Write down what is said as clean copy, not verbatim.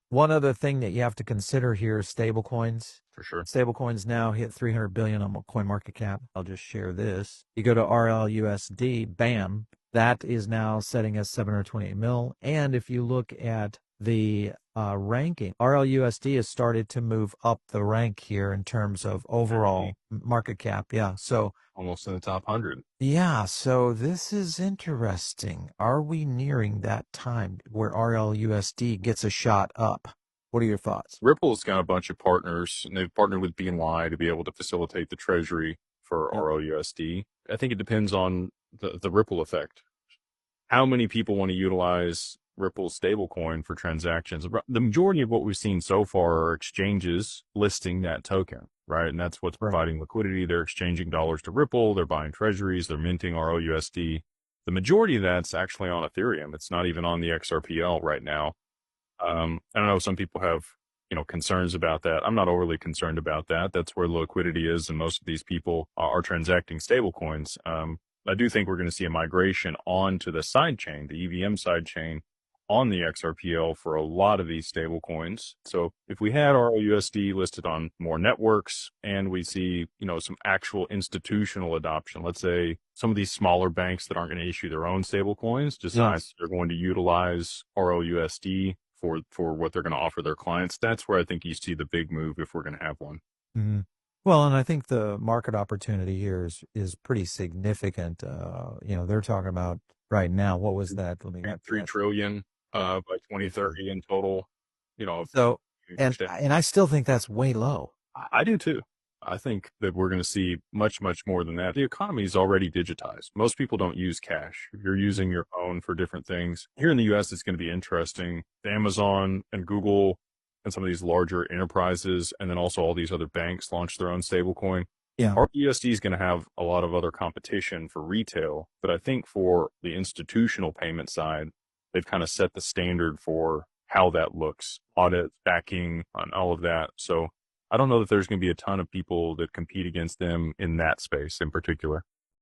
One other thing that you have to consider here is stablecoins. For sure. Stablecoins now hit 300 billion on CoinMarketCap. I'll just share this. You go to RLUSD, bam, that is now setting as 728 mil. And if you look at the ranking, RLUSD has started to move up the rank here in terms of overall market cap. Yeah. So Almost in the top 100. yeah, so this is interesting. Are we nearing that time where RLUSD gets a shot up? What are your thoughts? Ripple's got a bunch of partners, and they've partnered with BNY to be able to facilitate the treasury for Yep. RLUSD. I think it depends on the ripple effect. How many people want to utilize Ripple's stablecoin for transactions? The majority of what we've seen so far are exchanges listing that token, right? And that's what's Right. providing liquidity. They're exchanging dollars to Ripple. They're buying treasuries. They're minting RLUSD. The majority of that's actually on Ethereum. It's not even on the XRPL right now. I don't know. Some people have, concerns about that. I'm not overly concerned about that. That's where the liquidity is, and most of these people are transacting stablecoins. I do think we're going to see a migration onto the side chain, the EVM side chain, on the XRPL for a lot of these stablecoins. So if we had our USD listed on more networks and we see, some actual institutional adoption, let's say some of these smaller banks that aren't going to issue their own stablecoins decide Yes. they're going to utilize RLUSD for what they're going to offer their clients. That's where I think you see the big move if we're going to have one. Mhm. Well, and I think the market opportunity here is pretty significant. They're talking about right now. What was that? Let me get 3 that. trillion by Yeah. 2030 in total, of So, and stab- and I still think that's way low. I do too. I think that we're going to see much, much more than that. The economy is already digitized. Most people don't use cash. You're using your phone for different things. Here in the US, it's going to be interesting. Amazon and Google and some of these larger enterprises, and then also all these other banks launch their own stablecoin. Yeah. Our USD is going to have a lot of other competition for retail, but I think for the institutional payment side, they've kind of set the standard for how that looks, audit, backing, and all of that. So I don't know that there's going to be a ton of people that compete against them in that space in particular.